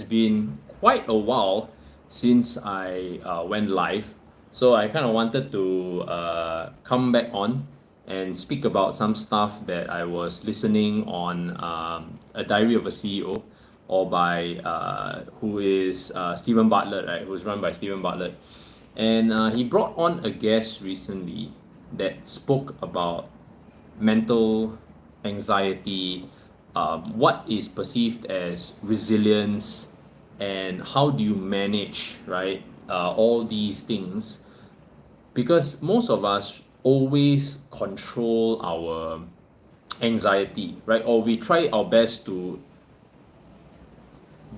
been quite a while since I went live, so I kind of wanted to come back on and speak about some stuff that I was listening on A Diary of a CEO, or by who is Stephen Bartlett, right? Who's run by Stephen Bartlett, and he brought on a guest recently that spoke about mental anxiety, what is perceived as resilience, and how do you manage, right? All these things, because most of us always control our anxiety, right? Or we try our best to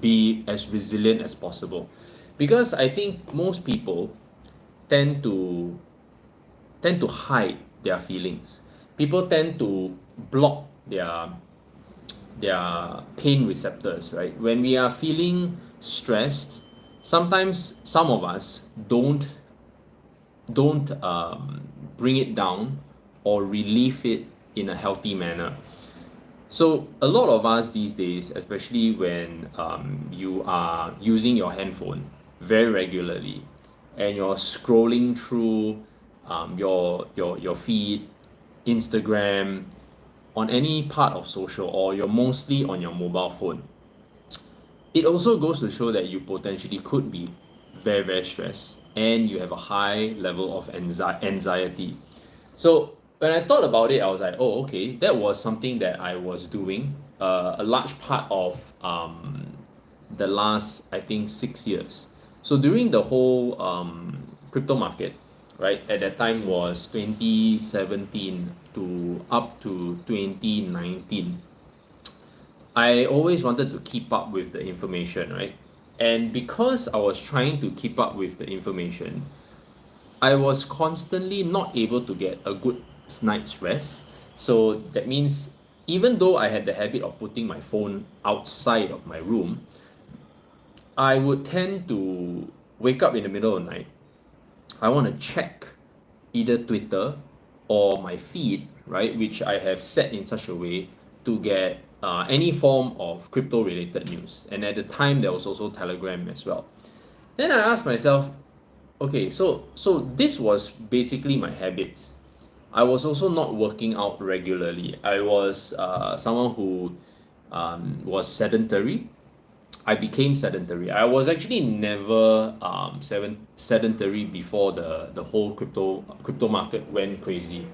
be as resilient as possible, because I think most people tend to tend to hide their feelings. People tend to block their pain receptors, right? When we are feeling stressed, sometimes some of us don't bring it down or relieve it in a healthy manner. So a lot of us these days, especially when you are using your handphone very regularly and you're scrolling through your feed, Instagram, on any part of social, or you're mostly on your mobile phone, it also goes to show that you potentially could be very, very stressed and you have a high level of anxiety. So when I thought about it, I was like, oh, okay, that was something that I was doing a large part of the last, I think, 6 years. So during the whole crypto market, right, at that time was 2017 to up to 2019. I always wanted to keep up with the information, right? And because I was trying to keep up with the information, I was constantly not able to get a good night's rest. So that means even though I had the habit of putting my phone outside of my room, I would tend to wake up in the middle of the night. I want to check either Twitter or my feed, right, which I have set in such a way to get any form of crypto related news. And at the time, there was also Telegram as well. Then I asked myself, okay, so this was basically my habits. I was also not working out regularly. I was someone who was sedentary. I became sedentary. I was actually never sedentary before the whole crypto market went crazy.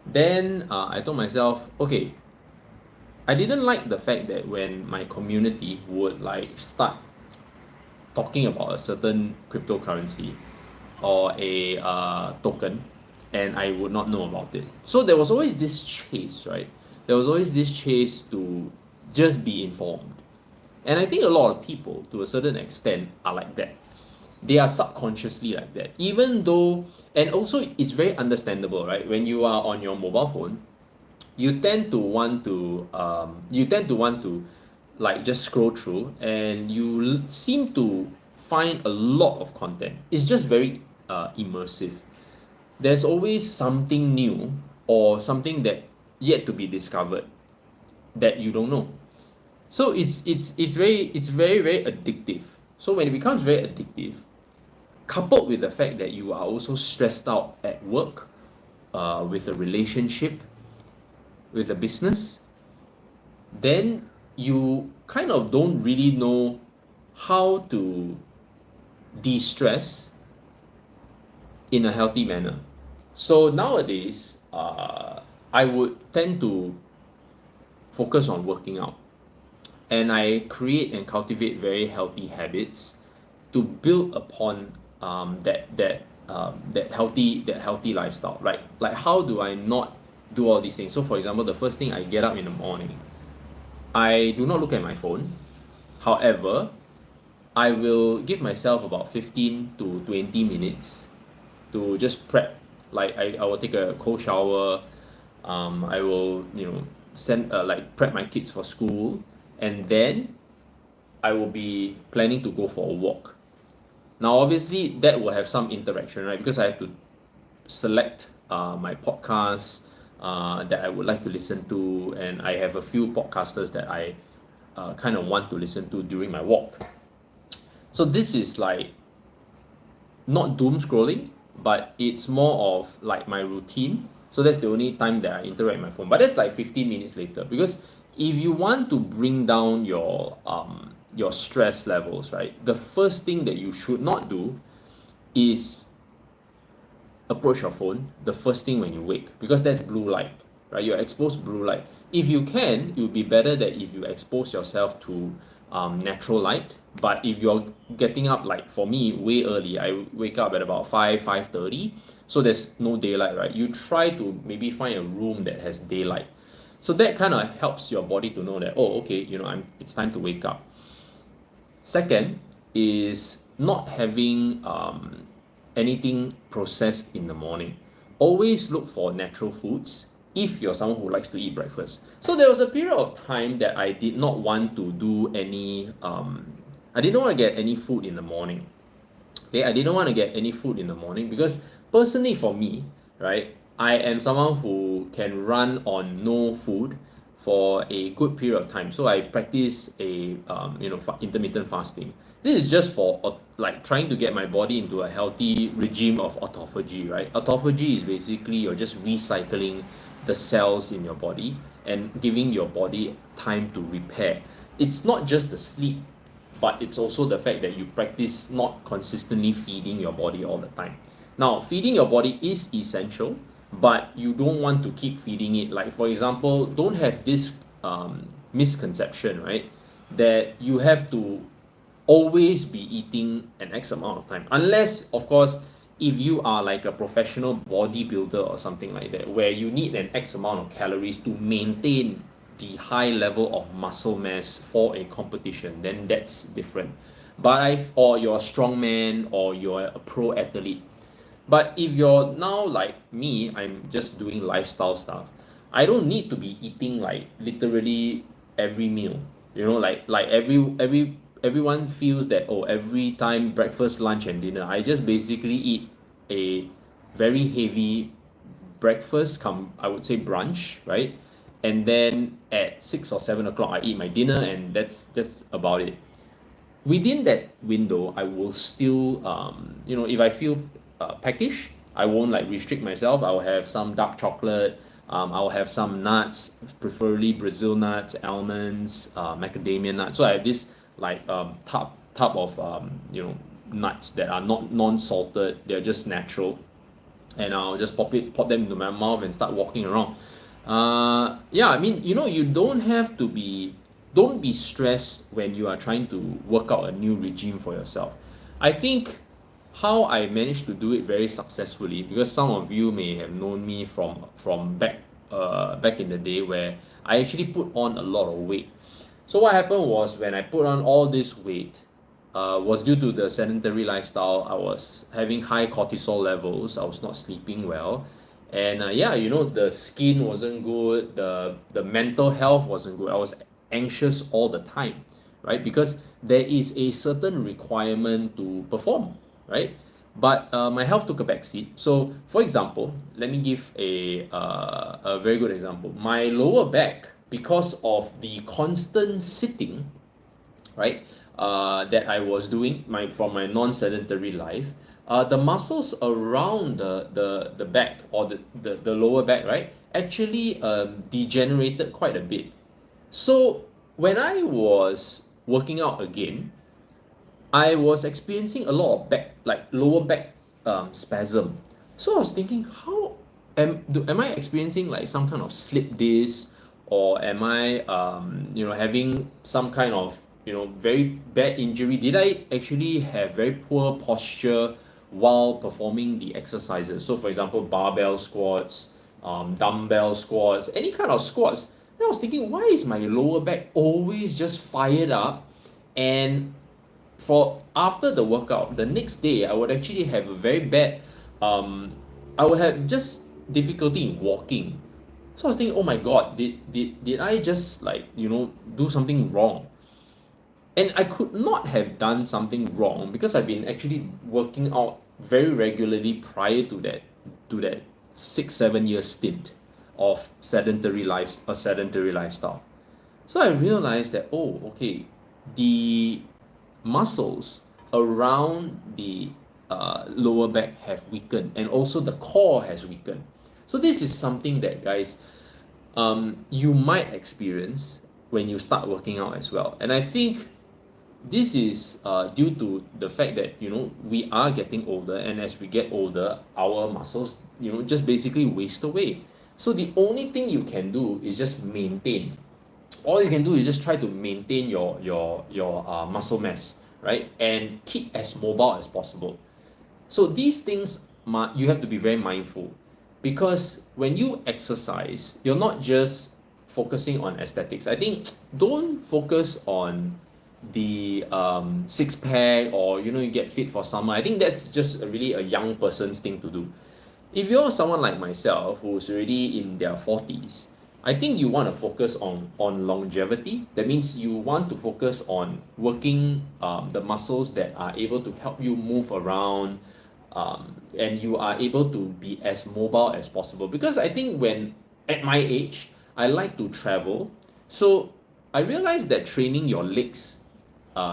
Then I told myself, okay, I didn't like the fact that when my community would like start talking about a certain cryptocurrency or a token, and I would not know about it. So there was always this chase, right? There was always this chase to just be informed. And I think a lot of people, to a certain extent, are like that. They are subconsciously like that. Even though, and also it's very understandable, right? When you are on your mobile phone, you tend to want to like just scroll through, and you seem to find a lot of content. It's just very immersive. There's always something new or something that yet to be discovered that you don't know. So it's very addictive. So when it becomes very addictive, coupled with the fact that you are also stressed out at work, with a relationship, with a business, then you kind of don't really know how to de-stress in a healthy manner. So nowadays, I would tend to focus on working out, and I create and cultivate very healthy habits to build upon that healthy lifestyle, right? Like, how do I not do all these things? So for example, the first thing, I get up in the morning, I do not look at my phone. However, I will give myself about 15 to 20 minutes to just prep. Like I will take a cold shower. I will send like prep my kids for school, and then I will be planning to go for a walk. Now obviously that will have some interaction, right? Because I have to select my podcasts that I would like to listen to, and I have a few podcasters that I kind of want to listen to during my walk. So this is like not doom scrolling, but it's more of like my routine. So that's the only time that I interact with my phone. But that's like 15 minutes later, because if you want to bring down your stress levels, right? The first thing that you should not do is approach your phone the first thing when you wake, because that's blue light, right? You're exposed to blue light. If you can, it would be better that if you expose yourself to natural light. But if you're getting up, like for me, way early, I wake up at about 5:30, so there's no daylight, right? You try to maybe find a room that has daylight. So that kind of helps your body to know that, oh, okay, it's time to wake up. Second is not having anything processed in the morning. Always look for natural foods if you're someone who likes to eat breakfast. So there was a period of time that I did not want to do any, I didn't want to get any food in the morning. Okay, I didn't want to get any food in the morning because personally for me, right, I am someone who can run on no food for a good period of time. So I practice a intermittent fasting. This is just for like trying to get my body into a healthy regime of autophagy, right? Autophagy is basically you're just recycling the cells in your body and giving your body time to repair. It's not just the sleep, but it's also the fact that you practice not consistently feeding your body all the time. Now, feeding your body is essential, but you don't want to keep feeding it. Like, for example, don't have this misconception, right, that you have to always be eating an X amount of time. Unless, of course, if you are like a professional bodybuilder or something like that, where you need an X amount of calories to maintain the high level of muscle mass for a competition, then that's different. But or you're a strongman or you're a pro athlete. But if you're now like me, I'm just doing lifestyle stuff. I don't need to be eating like literally every meal. Like everyone feels that, oh, every time breakfast, lunch and dinner, I just basically eat a very heavy breakfast, I would say brunch, right? And then at 6 or 7 o'clock I eat my dinner, and that's about it. Within that window, I will still if I feel peckish, I won't like restrict myself. I'll have some dark chocolate, I'll have some nuts, preferably Brazil nuts, almonds, macadamia nuts. So I have this like tub of nuts that are not non-salted, they're just natural, and I'll just pop them into my mouth and start walking around. Yeah, I mean, you don't be stressed when you are trying to work out a new regime for yourself. I think how I managed to do it very successfully, because some of you may have known me from back in the day, where I actually put on a lot of weight. So what happened was, when I put on all this weight, was due to the sedentary lifestyle. I was having high cortisol levels, I was not sleeping well, and the skin wasn't good, the mental health wasn't good. I was anxious all the time, right? Because there is a certain requirement to perform, right? But my health took a backseat. So, for example, let me give a very good example. My lower back, because of the constant sitting, right, that I was doing from my non-sedentary life, the muscles around the back, or the lower back, right, actually degenerated quite a bit. So when I was working out again, I was experiencing a lot of lower back spasm. So I was thinking, how am I experiencing like some kind of slip disc, or am I having some kind of very bad injury? Did I actually have very poor posture while performing the exercises? So for example, barbell squats, dumbbell squats, any kind of squats. Then I was thinking, why is my lower back always just fired up? And for after the workout, the next day I would actually have a very bad I would have just difficulty in walking. So I was thinking, oh my god, did I just do something wrong? And I could not have done something wrong, because I've been actually working out very regularly prior to that 6-7 year stint of sedentary lifestyle. So I realized that, oh, okay, the muscles around the lower back have weakened, and also the core has weakened. So this is something that, guys, you might experience when you start working out as well. And I think this is due to the fact that, we are getting older, and as we get older, our muscles, just basically waste away. So the only thing you can do is just maintain. All you can do is just try to maintain your muscle mass, right, and keep as mobile as possible. So these things, you have to be very mindful, because when you exercise, you're not just focusing on aesthetics. I think don't focus on the six pack, or you get fit for summer. I think that's just really a young person's thing to do. If you're someone like myself who's already in their 40s, I think you want to focus on longevity. That means you want to focus on working the muscles that are able to help you move around, and you are able to be as mobile as possible. Because I think when at my age, I like to travel, so I realized that training your legs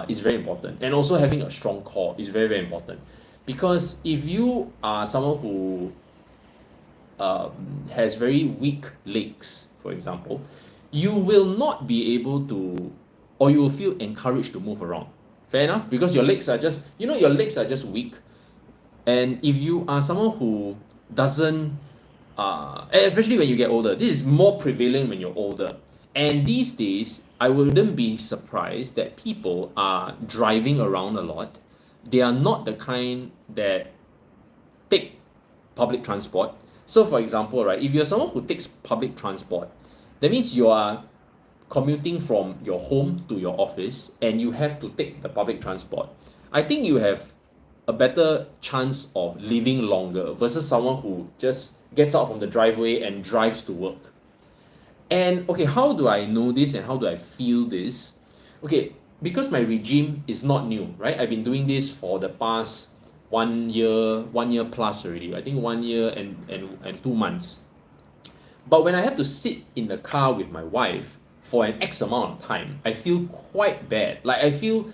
is very important, and also having a strong core is very, very important. Because if you are someone who has very weak legs, for example, you will not be able to, or you will feel encouraged to move around. Fair enough? Because your legs are just, your legs are just weak. And if you are someone who doesn't, especially when you get older, this is more prevalent when you're older. And these days, I wouldn't be surprised that people are driving around a lot. They are not the kind that take public transport. So for example, right, if you're someone who takes public transport, that means you are commuting from your home to your office, and you have to take the public transport. I think you have a better chance of living longer versus someone who just gets out from the driveway and drives to work. And okay, how do I know this and how do I feel this? Okay, because my regime is not new, right? I've been doing this for the past 1 year plus already. I think 1 year and 2 months. But when I have to sit in the car with my wife for an X amount of time, I feel quite bad. Like I feel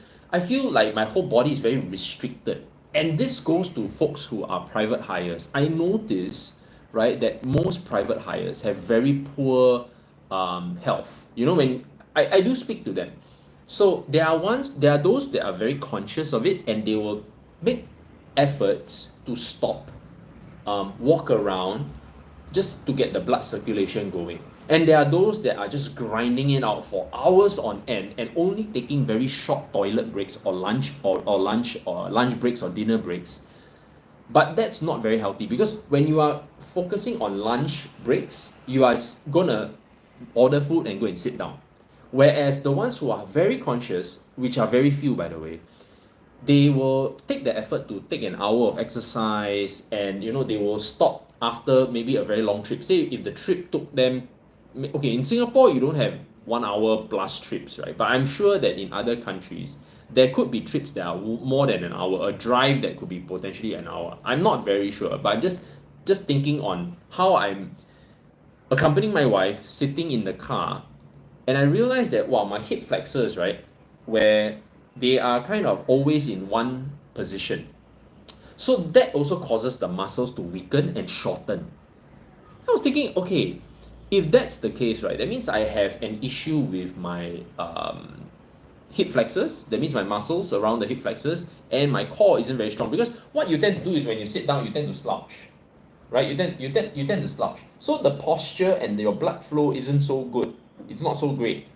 like my whole body is very restricted. And this goes to folks who are private hires. I notice, right, that most private hires have very poor health. When I do speak to them. So there are those that are very conscious of it, and they will make efforts to stop, walk around, just to get the blood circulation going. And there are those that are just grinding it out for hours on end, and only taking very short toilet breaks or lunch breaks or dinner breaks. But that's not very healthy, because when you are focusing on lunch breaks, you are gonna order food and go and sit down. Whereas the ones who are very conscious, which are very few by the way, they will take the effort to take an hour of exercise, and they will stop after maybe a very long trip. Say if the trip took them, okay, in Singapore you don't have 1 hour plus trips, right? But I'm sure that in other countries there could be trips that are more than an hour, a drive that could be potentially an hour. I'm not very sure, but I'm just thinking on how I'm accompanying my wife, sitting in the car, and I realized that, wow, my hip flexors, right, where they are kind of always in one position. So that also causes the muscles to weaken and shorten. I was thinking, okay, if that's the case, right, that means I have an issue with my hip flexors. That means my muscles around the hip flexors, and my core isn't very strong. Because what you tend to do is when you sit down, you tend to slouch, right? You tend to slouch. So the posture and your blood flow isn't so good. It's not so great,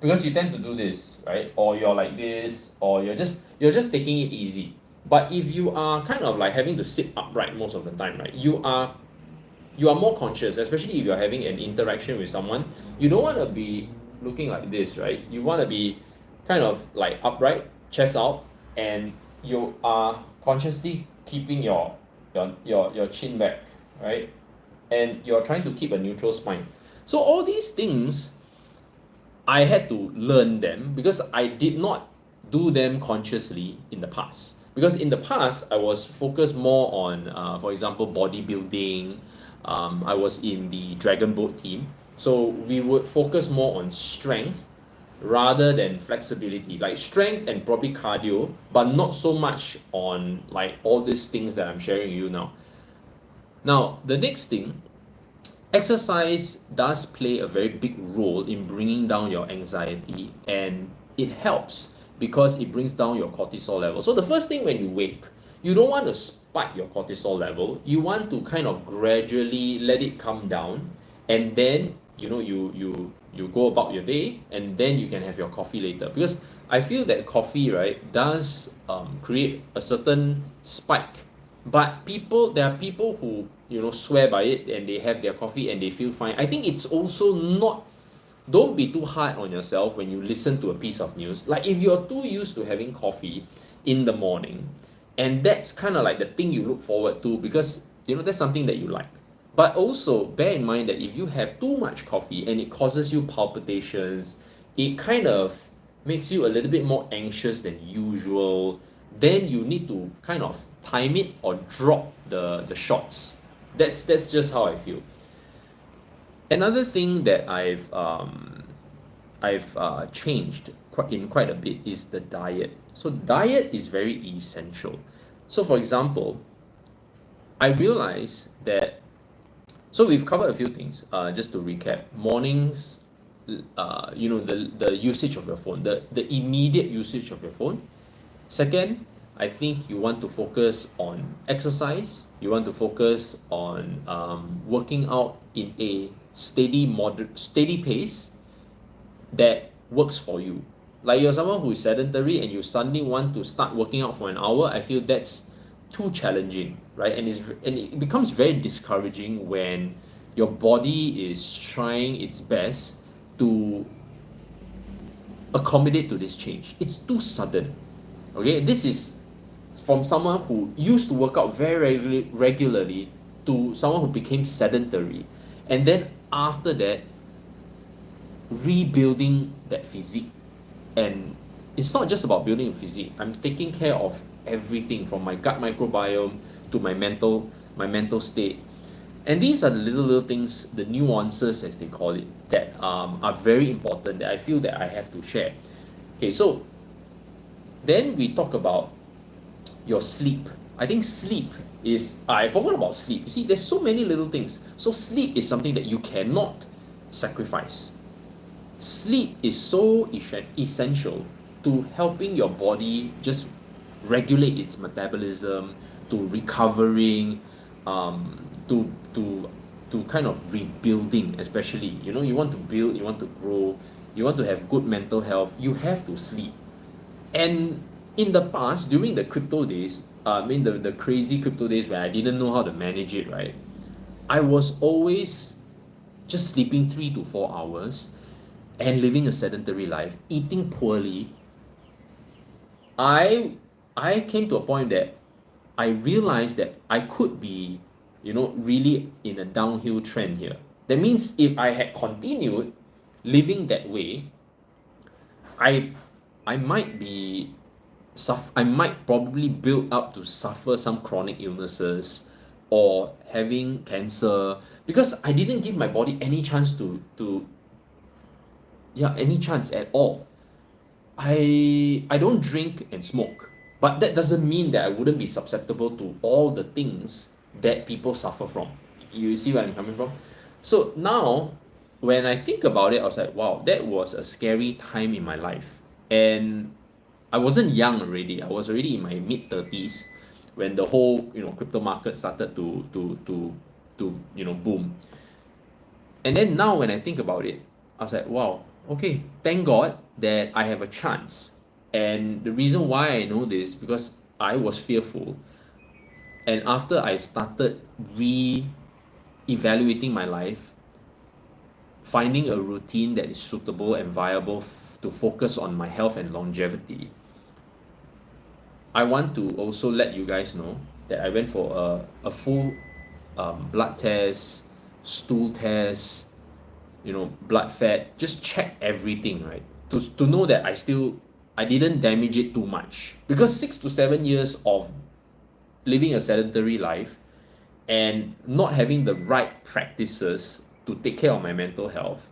because you tend to do this, right? Or you're like this, or you're just taking it easy. But if you are kind of like having to sit upright most of the time, right, you are more conscious, especially if you're having an interaction with someone. You don't want to be looking like this, right? You want to be kind of like upright, chest out, and you are consciously keeping your chin back, right? And you're trying to keep a neutral spine. So all these things, I had to learn them, because I did not do them consciously in the past. Because in the past, I was focused more on, for example, bodybuilding. I was in the dragon boat team. So we would focus more on strength rather than flexibility, like strength and probably cardio, but not so much on like all these things that I'm sharing with you now. Now, the next thing, exercise does play a very big role in bringing down your anxiety, and it helps because it brings down your cortisol level. So the first thing when you wake, you don't want to spike your cortisol level. You want to kind of gradually let it come down, and then you go about your day, and then you can have your coffee later. Because I feel that coffee, right, does create a certain spike, but there are people who swear by it and they have their coffee and they feel fine. I think it's also not, don't be too hard on yourself when you listen to a piece of news. Like if you're too used to having coffee in the morning, and that's kind of like the thing you look forward to because that's something that you like. But also bear in mind that if you have too much coffee and it causes you palpitations, it kind of makes you a little bit more anxious than usual, then you need to kind of time it or drop the shots. That's just how I feel. Another thing that I've changed quite a bit is the diet. So diet is very essential. So for example, I realized that, so we've covered a few things. Just to recap, mornings, the usage of your phone, the immediate usage of your phone. Second, I think you want to focus on exercise. You want to focus on working out in a steady pace that works for you. Like you're someone who is sedentary and you suddenly want to start working out for an hour, I feel that's too challenging, right? And it becomes very discouraging when your body is trying its best to accommodate to this change. It's too sudden. Okay, this is from someone who used to work out very regularly to someone who became sedentary, and then after that rebuilding that physique. And it's not just about building a physique. I'm taking care of everything from my gut microbiome to my mental state. And these are the little things, the nuances as they call it, that are very important, that I feel that I have to share. Okay, so then we talk about your sleep. I think sleep is, I forgot about sleep. You see, there's so many little things. So sleep is something that you cannot sacrifice. Sleep is so essential to helping your body just regulate its metabolism, to recovering, to kind of rebuilding, especially. You want to build, you want to grow, you want to have good mental health, you have to sleep. And in the past, during the crypto days, the crazy crypto days where I didn't know how to manage it, right? I was always just sleeping 3 to 4 hours and living a sedentary life, eating poorly. I came to a point that I realized that I could be, really in a downhill trend here. That means if I had continued living that way, I might be I might probably build up to suffer some chronic illnesses or having cancer, because I didn't give my body any chance any chance at all. I don't drink and smoke, but that doesn't mean that I wouldn't be susceptible to all the things that people suffer from. You see where I'm coming from? So now, when I think about it, I was like, wow, that was a scary time in my life. And I wasn't young already. I was already in my mid-30s when the whole crypto market started to boom. And then now when I think about it, I was like, wow, okay, thank God that I have a chance. And the reason why I know this, because I was fearful. And after I started re-evaluating my life, finding a routine that is suitable and viable to focus on my health and longevity, I want to also let you guys know that I went for a full blood test, stool test, blood fat, just check everything, right? To know that I didn't damage it too much. Because 6 to 7 years of living a sedentary life and not having the right practices to take care of my mental health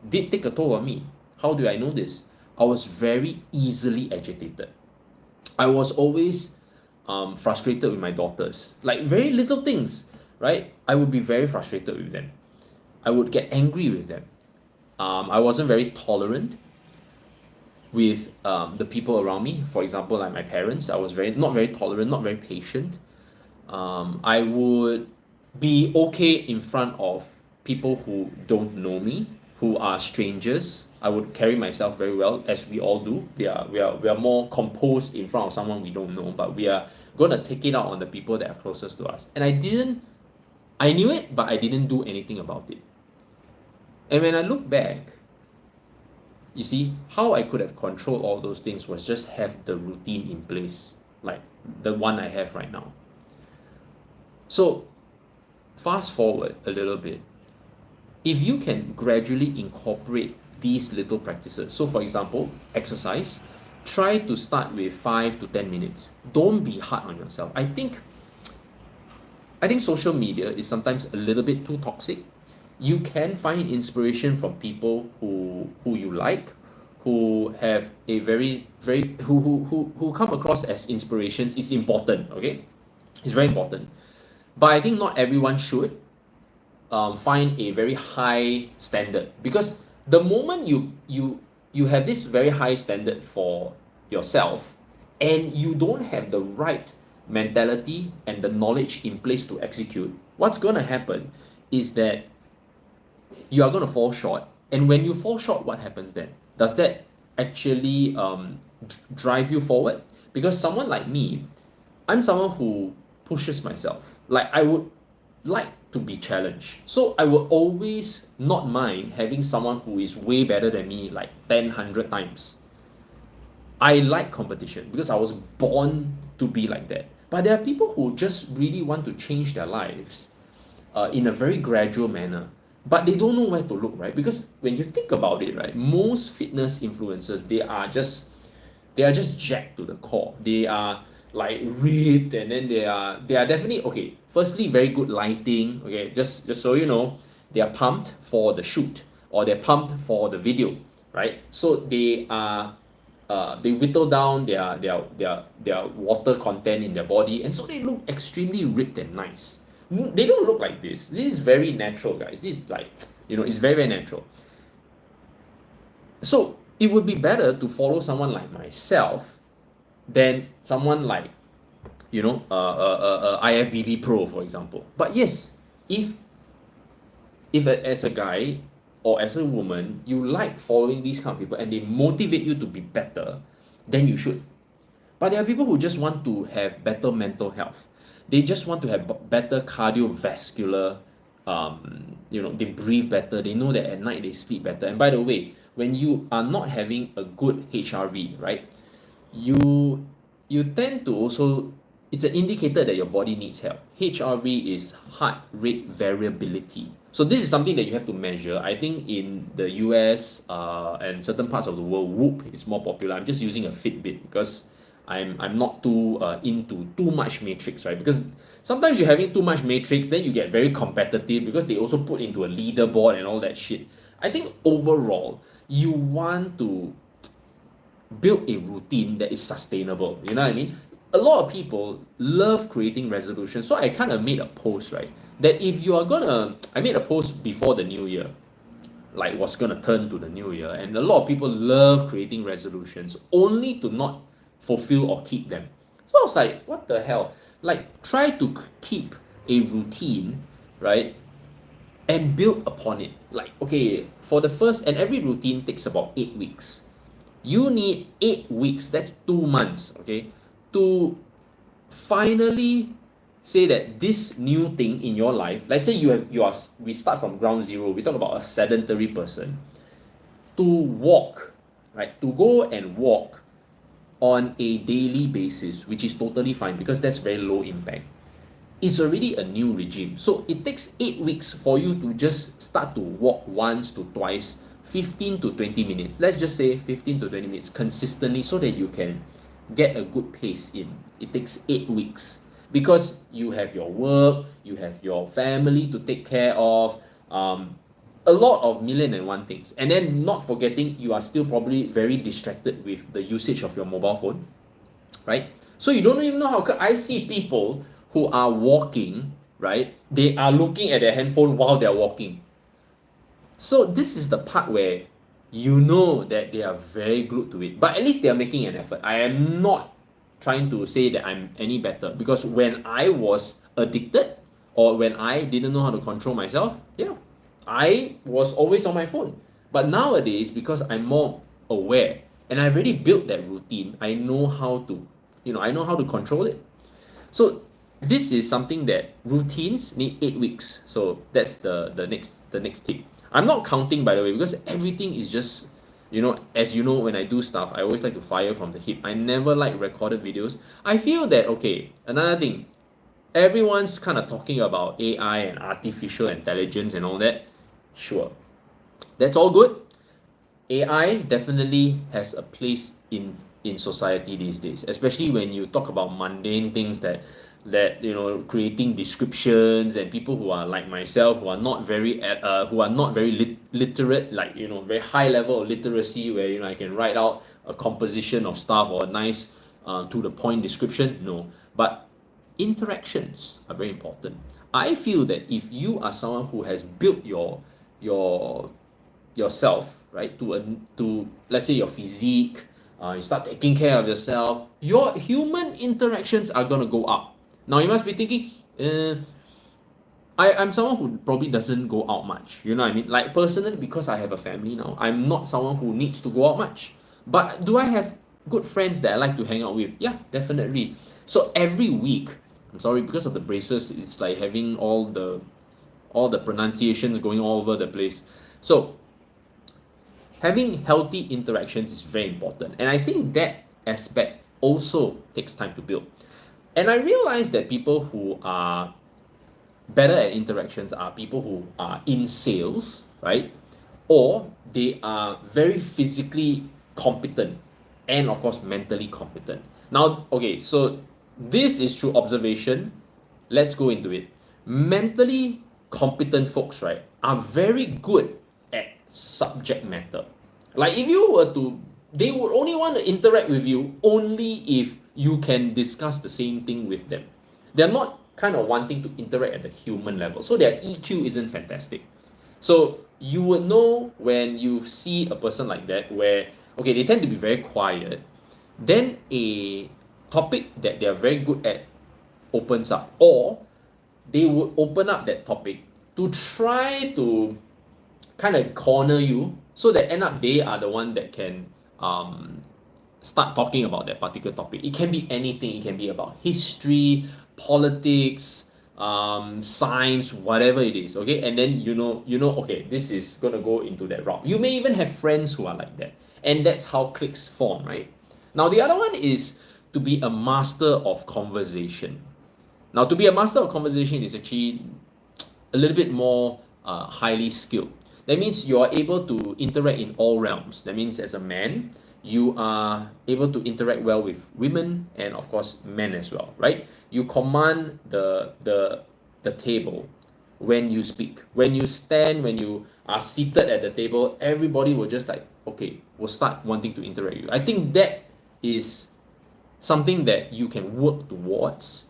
did take a toll on me. How do I know this? I was very easily agitated. I was always frustrated with my daughters. Like very little things, right? I would be very frustrated with them. I would get angry with them. I wasn't very tolerant with the people around me. For example, like my parents, I was not very tolerant, not very patient. I would be okay in front of people who don't know me, who are strangers. I would carry myself very well, as we all do. We are more composed in front of someone we don't know, but we are gonna take it out on the people that are closest to us. And I knew it, but I didn't do anything about it. And when I look back, you see, how I could have controlled all those things was just have the routine in place, like the one I have right now. So, fast forward a little bit. If you can gradually incorporate these little practices, so for example, exercise, try to start with 5 to 10 minutes. Don't be hard on yourself. I think social media is sometimes a little bit too toxic. You can find inspiration from people who you like, who have a very who come across as inspirations. Is important, okay? It's very important. But I think not everyone should find a very high standard, because the moment you have this very high standard for yourself and you don't have the right mentality and the knowledge in place to execute, what's going to happen is that you are going to fall short. And when you fall short, what happens then? Does that actually drive you forward? Because someone like me, I'm someone who pushes myself. Like I would like to be challenged. So I will always not mind having someone who is way better than me like 10, 100 times. I like competition because I was born to be like that. But there are people who just really want to change their lives in a very gradual manner. But they don't know where to look, right? Because when you think about it, right, most fitness influencers, they are just jacked to the core. They are like ripped, and then they are definitely okay. Firstly, very good lighting. Okay, just so you know, they are pumped for the shoot or they're pumped for the video, right? So they are they whittle down their water content in their body, and so they look extremely ripped and nice. They don't look like this. This is very natural, guys. This is like, it's very, very natural. So it would be better to follow someone like myself than someone like, IFBB Pro, for example. But yes, if as a guy or as a woman, you like following these kind of people and they motivate you to be better, then you should. But there are people who just want to have better mental health. They just want to have better cardiovascular, they breathe better. They know that at night they sleep better. And by the way, when you are not having a good HRV, right, you tend to also, it's an indicator that your body needs help. HRV is heart rate variability. So this is something that you have to measure. I think in the US and certain parts of the world, Whoop is more popular. I'm just using a Fitbit because I'm not too into too much matrix, right? Because sometimes you're having too much matrix, then you get very competitive because they also put into a leaderboard and all that shit. I think overall, you want to build a routine that is sustainable. You know what I mean? A lot of people love creating resolutions. So I kind of made a post, right? That if you are gonna, I made a post before the new year, like what's gonna turn to the new year, and a lot of people love creating resolutions only to not fulfill or keep them. So I was like, what the hell? Like, try to keep a routine, right? And build upon it. Like, okay, for the first, and every routine takes about 8 weeks. You need 8 weeks, that's 2 months, okay, to finally say that this new thing in your life, let's say we start from ground zero, we talk about a sedentary person, to walk, right, to go and walk on a daily basis, which is totally fine because that's very low impact. It's already a new regime. So it takes 8 weeks for you to just start to walk once to twice, 15 to 20 minutes. Let's just say 15 to 20 minutes consistently so that you can get a good pace in. It takes 8 weeks because you have your work, you have your family to take care of. a lot of million and one things. And then not forgetting you are still probably very distracted with the usage of your mobile phone, right? So you don't even know how. I see people who are walking, right? They are looking at their handphone while they're walking. So this is the part where you know that they are very glued to it. But at least they are making an effort. I am not trying to say that I'm any better, because when I was addicted or when I didn't know how to control myself, yeah, I was always on my phone. But nowadays, because I'm more aware and I've already built that routine, I know how to, I know how to control it. So this is something that routines need 8 weeks. So that's the next tip. I'm not counting, by the way, because everything is just, as you know, when I do stuff, I always like to fire from the hip. I never like recorded videos. I feel that, okay, another thing, everyone's kind of talking about AI and artificial intelligence and all that. Sure, that's all good. AI definitely has a place in society these days, especially when you talk about mundane things that creating descriptions, and people who are like myself, who are not very literate, like very high level of literacy, where I can write out a composition of stuff or a nice to the point description. No, but interactions are very important. I feel that if you are someone who has built yourself, right, to let's say your physique, you start taking care of yourself, your human interactions are gonna go up. Now you must be thinking, I'm someone who probably doesn't go out much. You know what I mean? Like personally, because I have a family now, I'm not someone who needs to go out much. But do I have good friends that I like to hang out with? Yeah, definitely. So every week, I'm sorry, because of the braces, it's like having all the pronunciations going all over the place. So having healthy interactions is very important. And I think that aspect also takes time to build. And I realize that people who are better at interactions are people who are in sales, right? Or they are very physically competent and, of course, mentally competent. Now, okay, so this is through observation. Let's go into it. Mentally competent folks, right, are very good at subject matter. Like if you were to, they would only want to interact with you only if you can discuss the same thing with them. They're not kind of wanting to interact at the human level. So their EQ isn't fantastic. So you would know when you see a person like that, where, okay, they tend to be very quiet, then a topic that they're very good at opens up, or they would open up that topic to try to kind of corner you, so that end up they are the one that can start talking about that particular topic. It can be anything. It can be about history, politics, science, whatever it is. Okay, and then okay, this is gonna go into that route. You may even have friends who are like that, and that's how cliques form, right? Now the other one is to be a master of conversation. Now to be a master of conversation is actually a little bit more highly skilled. That means you are able to interact in all realms. That means as a man, you are able to interact well with women and, of course, men as well, right? You command the table when you speak. When you stand, when you are seated at the table, everybody will just like, okay, will start wanting to interact with you. I think that is something that you can work towards,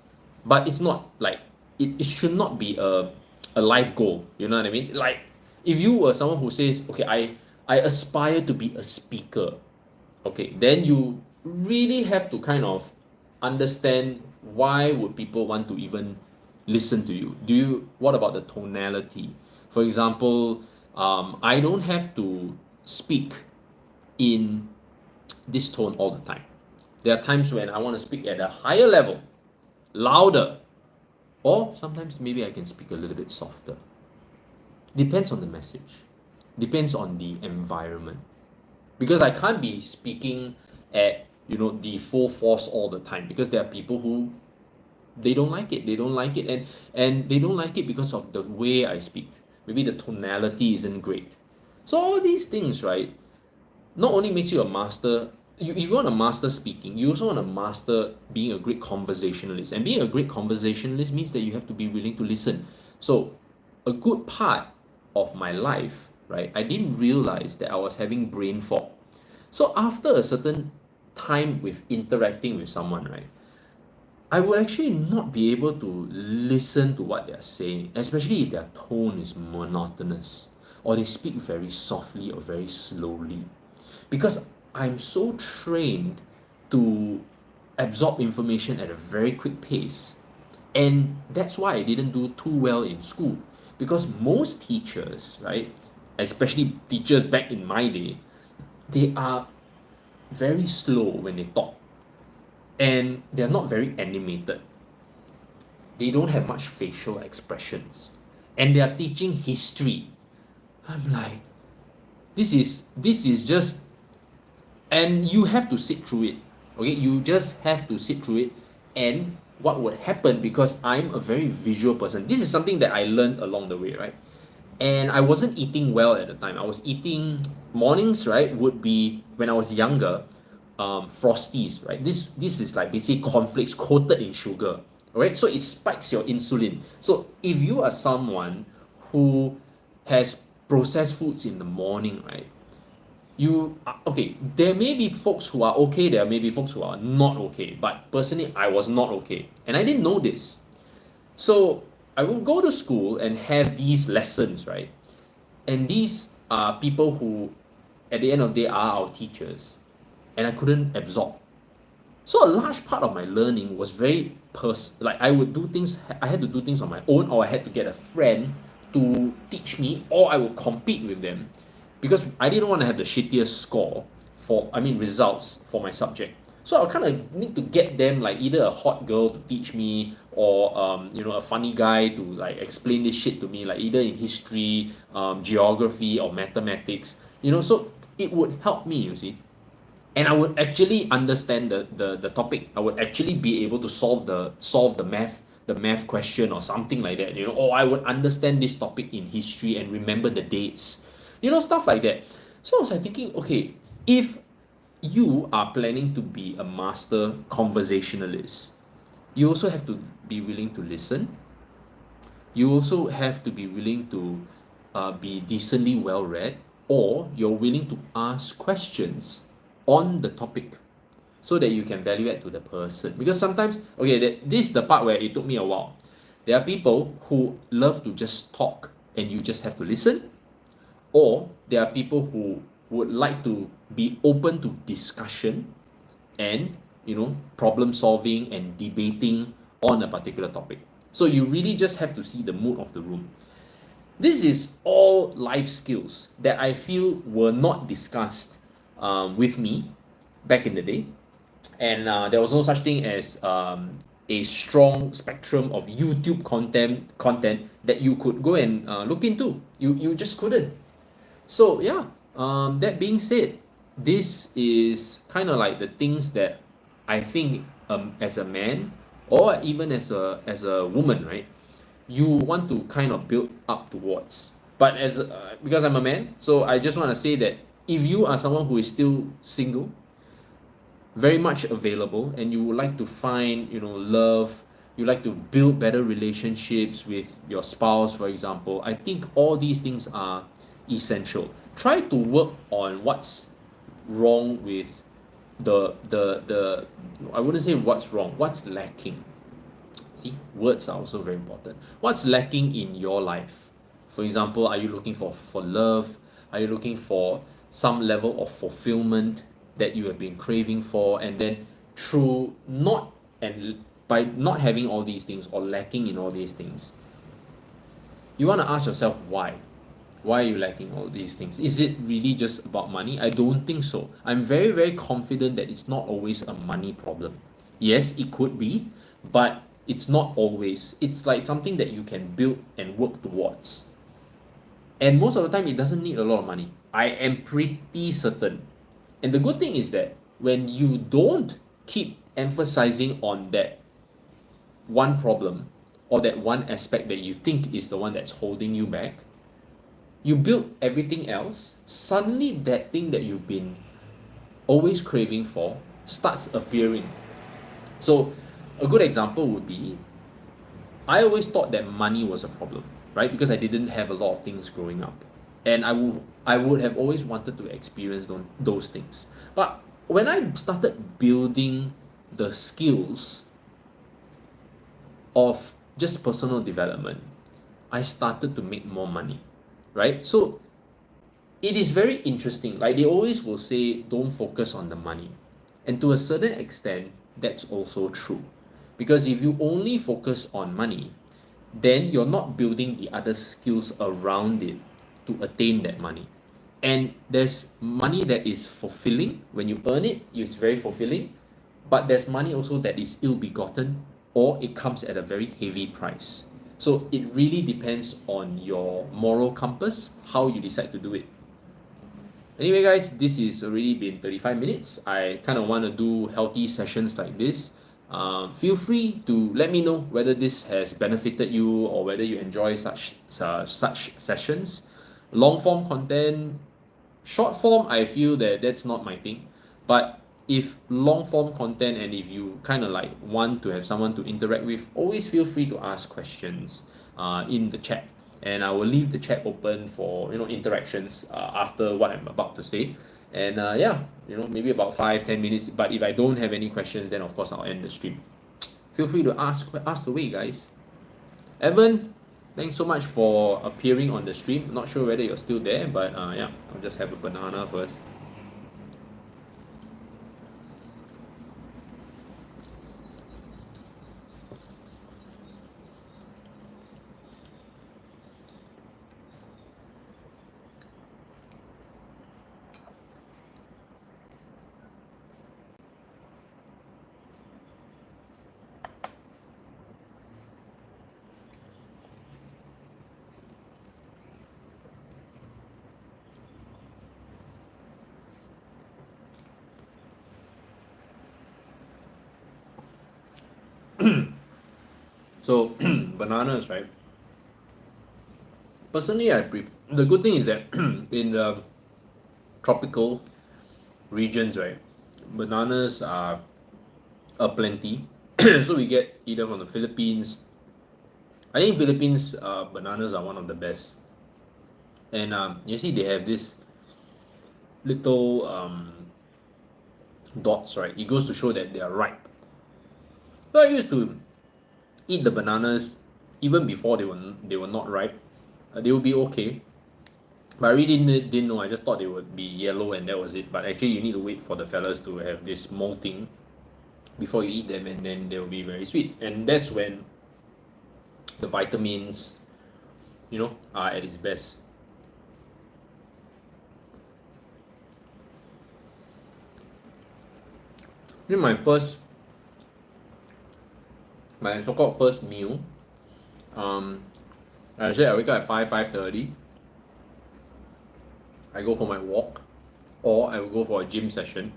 but it's not like, it should not be a life goal. You know what I mean? Like, if you were someone who says, okay, I aspire to be a speaker, okay, then you really have to kind of understand, why would people want to even listen to you? What about the tonality? For example, I don't have to speak in this tone all the time. There are times when I want to speak at a higher level, louder, or sometimes maybe I can speak a little bit softer. Depends on the message, depends on the environment, because I can't be speaking at the full force all the time, because there are people who they don't like it, and they don't like it because of the way I speak. Maybe the tonality isn't great. So all these things, right, not only makes you a master. If you want to master speaking, you also want to master being a great conversationalist. And being a great conversationalist means that you have to be willing to listen. So a good part of my life, right, I didn't realize that I was having brain fog. So after a certain time with interacting with someone, right, I would actually not be able to listen to what they're saying, especially if their tone is monotonous or they speak very softly or very slowly. Because I'm so trained to absorb information at a very quick pace. And that's why I didn't do too well in school. Because most teachers, right, especially teachers back in my day, they are very slow when they talk and they're not very animated. They don't have much facial expressions. And they are teaching history. I'm like, this is just, and you have to sit through it. Okay, you just have to sit through it. And what would happen, because I'm a very visual person, this is something that I learned along the way, right? And I wasn't eating well at the time. I was eating mornings, right? Would be when I was younger, frosties, right? This is like basically cornflakes coated in sugar, right? So it spikes your insulin. So if you are someone who has processed foods in the morning, right? Okay, there may be folks who are okay, there may be folks who are not okay, but personally I was not okay, and I didn't know this. So I will go to school and have these lessons, right? And these are people who at the end of the day are our teachers, and I couldn't absorb. So a large part of my learning was very like I would do things, I had to do things on my own, or I had to get a friend to teach me, or I would compete with them, because I didn't want to have the shittiest score results for my subject. So I kind of need to get them, like either a hot girl to teach me, or a funny guy to like explain this shit to me, like either in history, geography, or mathematics. So it would help me, you see. And I would actually understand the topic. I would actually be able to solve the math question or something like that, or I would understand this topic in history and remember the dates, stuff like that. So I was like thinking, okay, if you are planning to be a master conversationalist, you also have to be willing to listen. You also have to be willing to be decently well read, or you're willing to ask questions on the topic so that you can value add to the person. Because sometimes, okay, this is the part where it took me a while. There are people who love to just talk and you just have to listen, or there are people who would like to be open to discussion and problem solving and debating on a particular topic. So you really just have to see the mood of the room. This is all life skills that I feel were not discussed with me back in the day, and there was no such thing as a strong spectrum of YouTube content that you could go and look into. You just couldn't. So yeah, that being said, this is kind of like the things that I think as a man, or even as a woman, right, you want to kind of build up towards. But because I'm a man, so I just want to say that if you are someone who is still single, very much available, and you would like to find love, you like to build better relationships with your spouse, for example, I think all these things are essential. Try to work on what's wrong with the I wouldn't say what's wrong, what's lacking. See, words are also very important. What's lacking in your life? For example, are you looking for love? Are you looking for some level of fulfillment that you have been craving for? And then by not having all these things, or lacking in all these things, you want to ask yourself why. Why are you lacking all these things? Is it really just about money? I don't think so. I'm very, very confident that it's not always a money problem. Yes, it could be, but it's not always. It's like something that you can build and work towards. And most of the time, it doesn't need a lot of money. I am pretty certain. And the good thing is that when you don't keep emphasizing on that one problem, or that one aspect that you think is the one that's holding you back, you build everything else, suddenly that thing that you've been always craving for starts appearing. So a good example would be, I always thought that money was a problem. right? Because I didn't have a lot of things growing up, and I would have always wanted to experience those things. But when I started building the skills of just personal development, I started to make more money, right? So it is very interesting. Like they always will say, don't focus on the money. And to a certain extent, that's also true. Because if you only focus on money, then you're not building the other skills around it to attain that money. And there's money that is fulfilling. When you earn it, it's very fulfilling. But there's money also that is ill begotten or it comes at a very heavy price. So it really depends on your moral compass, how you decide to do it. Anyway, guys, this is already been 35 minutes. I kind of want to do healthy sessions like this. Feel free to let me know whether this has benefited you or whether you enjoy such sessions. Long form content, short form, I feel that that's not my thing. But if long form content and if you kind of like want to have someone to interact with, always feel free to ask questions in the chat. And I will leave the chat open for interactions after what I'm about to say. And yeah, maybe about 5-10 minutes. But if I don't have any questions, then of course I'll end the stream. Feel free to ask away, guys. Evan, thanks so much for appearing on the stream. Not sure whether you're still there, but yeah, I'll just have a banana first. So bananas, right? Personally, I prefer. The good thing is that in the tropical regions, right, bananas are aplenty. So we get either from the Philippines. I think Philippines bananas are one of the best. And you see, they have this little dots, right? It goes to show that they are ripe. So I used to eat the bananas even before they were not ripe. They would be okay, but I really didn't know. I just thought they would be yellow and that was it. But actually, you need to wait for the fellas to have this molting before you eat them, and then they'll be very sweet. And that's when the vitamins, are at its best. This is my so-called first meal. I said I wake up at 5:30. I go for my walk, or I will go for a gym session.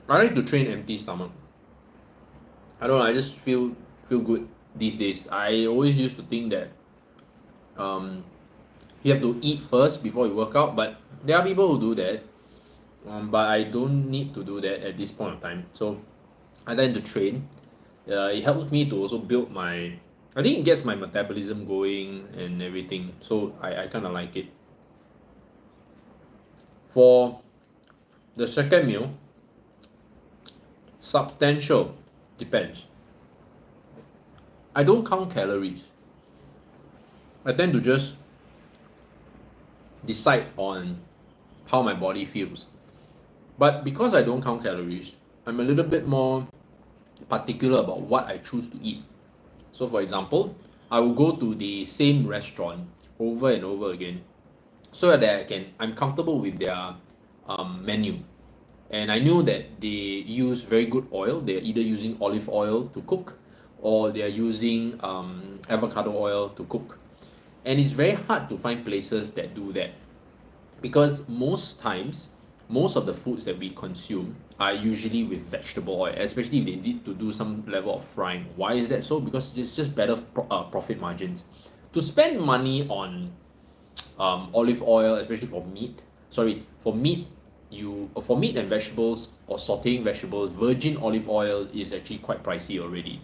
I like to train empty stomach. I don't know. I just feel good these days. I always used to think that you have to eat first before you work out, but there are people who do that. But I don't need to do that at this point of time. So I tend to train. It helps me to also build my. I think it gets my metabolism going and everything. So I kind of like it. For the second meal, substantial, depends. I don't count calories. I tend to just decide on how my body feels. But because I don't count calories, I'm a little bit more particular about what I choose to eat. So for example, I will go to the same restaurant over and over again so that I'm comfortable with their menu. And I know that they use very good oil. They're either using olive oil to cook or they're using avocado oil to cook. And it's very hard to find places that do that because most times, most of the foods that we consume are usually with vegetable oil, especially if they need to do some level of frying. Why is that so? Because it's just better profit margins. To spend money on olive oil, especially for meat, for meat and vegetables or sauteing vegetables, virgin olive oil is actually quite pricey already.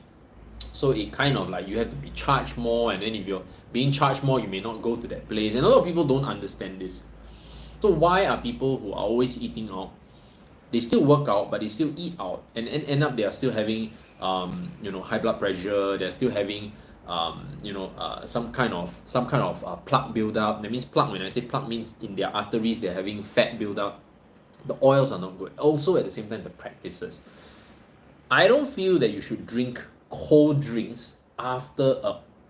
So it kind of like you have to be charged more, and then if you're being charged more, you may not go to that place. And a lot of people don't understand this. So why are people who are always eating out, they still work out, but they still eat out, and end up they are still having high blood pressure, they're still having some kind of plaque buildup. That means plaque, when I say plaque, means in their arteries they're having fat buildup. The oils are not good. Also at the same time, the practices. I don't feel that you should drink cold drinks after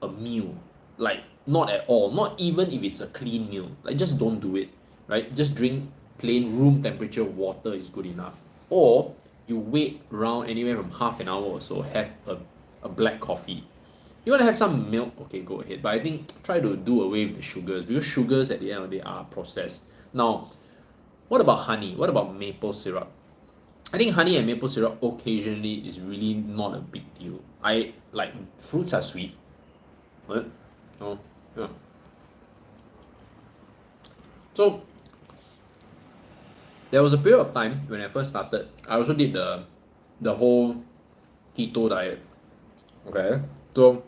a meal. Like, not at all. Not even if it's a clean meal. Like, just don't do it. Right? Just drink plain room temperature water is good enough. Or you wait around anywhere from half an hour or so, have a black coffee. You want to have some milk, okay, go ahead. But I think try to do away with the sugars, because sugars at the end of the day are processed. Now, what about honey? What about maple syrup? I think honey and maple syrup occasionally is really not a big deal. I like fruits are sweet. What? Oh, yeah. So there was a period of time when I first started. I also did the whole keto diet. Okay, so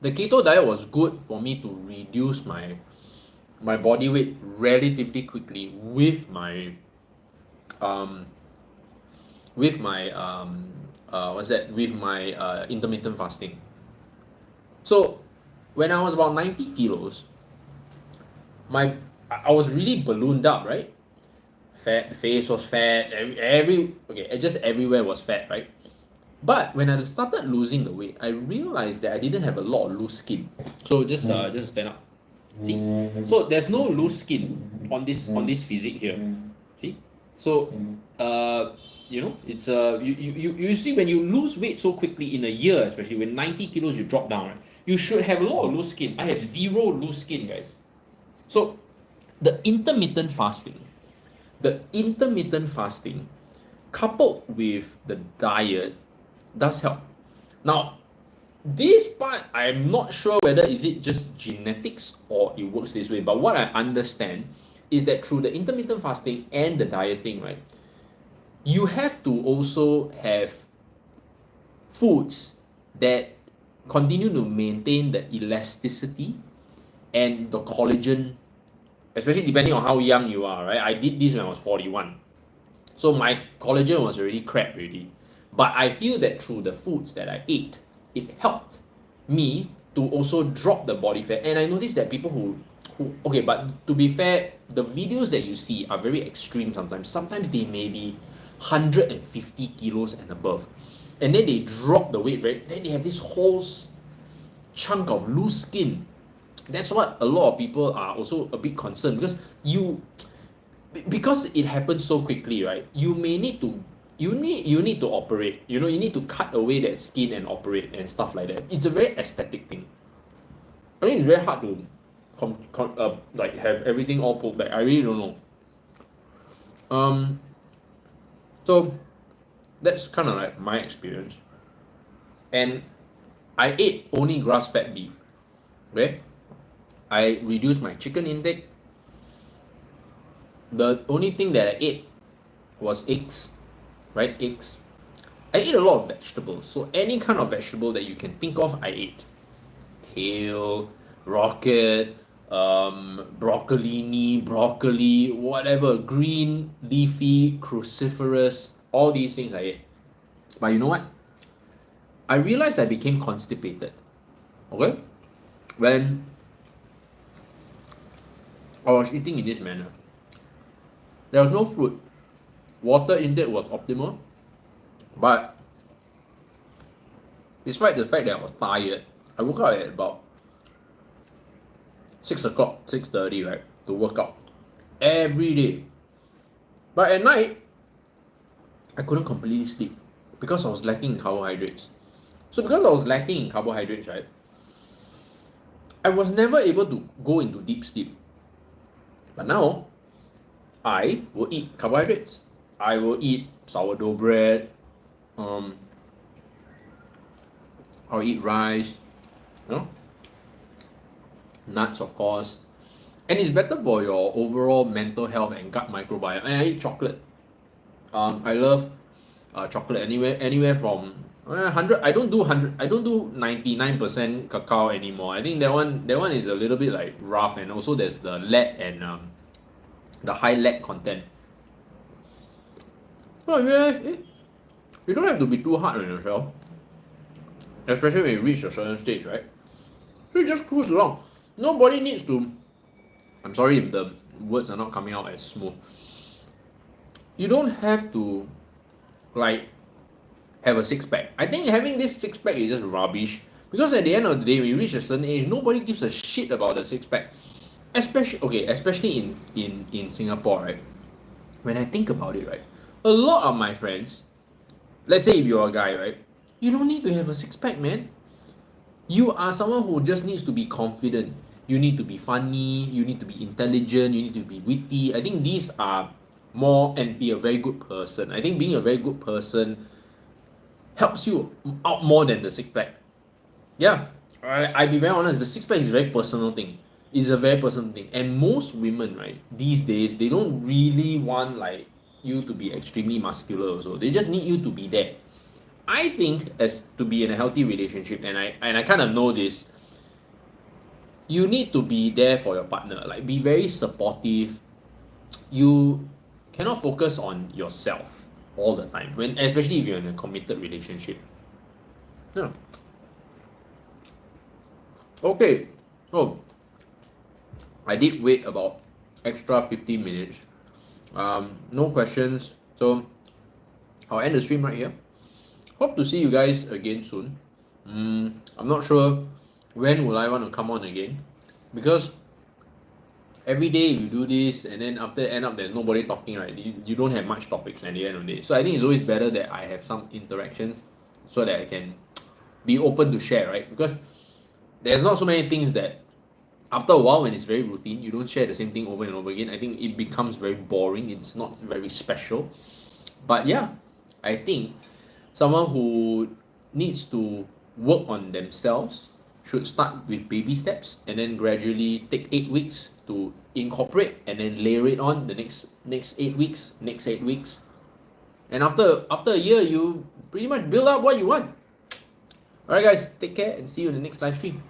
the keto diet was good for me to reduce my body weight relatively quickly with my intermittent fasting. So when I was about 90 kilos, I was really ballooned up, right? Fat, the face was fat, just everywhere was fat, right? But when I started losing the weight, I realized that I didn't have a lot of loose skin. So just stand up. See? So there's no loose skin on this physique here. See? So it's you see, when you lose weight so quickly in a year, especially when 90 kilos you drop down, right? You should have a lot of loose skin. I have zero loose skin, guys. So the intermittent fasting coupled with the diet does help. Now, this part I'm not sure whether is it just genetics or it works this way, but what I understand is that through the intermittent fasting and the dieting, right, you have to also have foods that continue to maintain the elasticity and the collagen, especially depending on how young you are, right? I did this when I was 41. So my collagen was already crap already. But I feel that through the foods that I ate, it helped me to also drop the body fat. And I noticed that people who okay, but to be fair, the videos that you see are very extreme sometimes. Sometimes they may be 150 kilos and above. And then they drop the weight, right? Then they have this whole chunk of loose skin. That's what a lot of people are also a bit concerned, because it happens so quickly, right? You may need to you need to operate. You need to cut away that skin and operate and stuff like that. It's a very aesthetic thing. I mean, it's very hard to like have everything all pulled back. I really don't know. So that's kind of like my experience. And I ate only grass-fed beef. Okay, I reduced my chicken intake. The only thing that I ate was eggs, right? Eggs. I ate a lot of vegetables. So any kind of vegetable that you can think of, I ate. Kale, rocket, broccolini, broccoli, whatever, green, leafy, cruciferous, all these things I ate. But you know what? I realized I became constipated. Okay? When I was eating in this manner, there was no fruit. Water intake was optimal. But despite the fact that I was tired, I woke up at about 6 o'clock, 6:30, right, to work out every day. But at night, I couldn't completely sleep because I was lacking in carbohydrates. So because I was lacking in carbohydrates, right, I was never able to go into deep sleep. But now, I will eat carbohydrates. I will eat sourdough bread. I'll eat rice. Nuts, of course. And it's better for your overall mental health and gut microbiome. And I eat chocolate. I love chocolate anywhere from 100. I don't do 100. I don't do 99% cacao anymore. I think that one is a little bit like rough, and also there's the lead and the high lead content. So I realized, you don't have to be too hard on yourself, especially when you reach a certain stage, right? So you just cruise along. Nobody needs to. I'm sorry if the words are not coming out as smooth. You don't have to, like, have a six pack. I think having this six pack is just rubbish, because at the end of the day, when you reach a certain age, nobody gives a shit about the six pack. Especially in Singapore, right? When I think about it, right, a lot of my friends, let's say if you're a guy, right, you don't need to have a six pack, man. You are someone who just needs to be confident. You need to be funny, you need to be intelligent, you need to be witty. I think these are more, and be a very good person. I think being a very good person helps you out more than the six pack. Yeah, I be very honest, the six pack is a very personal thing. It's a very personal thing. And most women, right, these days, they don't really want like you to be extremely muscular also. They just need you to be there. I think as to be in a healthy relationship, and I kind of know this, you need to be there for your partner. Like, be very supportive. You cannot focus on yourself all the time, when especially if you're in a committed relationship. Yeah. Okay. Oh, I did wait about extra 15 minutes. No questions, so I'll end the stream right here. Hope to see you guys again soon. I'm not sure when will I want to come on again, because every day you do this and then after end up there's nobody talking, right? You don't have much topics at the end of the day. So I think it's always better that I have some interactions so that I can be open to share, right? Because there's not so many things that after a while, when it's very routine, you don't share the same thing over and over again. I think it becomes very boring. It's not very special. But yeah, I think someone who needs to work on themselves should start with baby steps and then gradually take 8 weeks to incorporate, and then layer it on the next 8 weeks, and after a year, you pretty much build up what you want. Alright guys, take care and see you in the next live stream.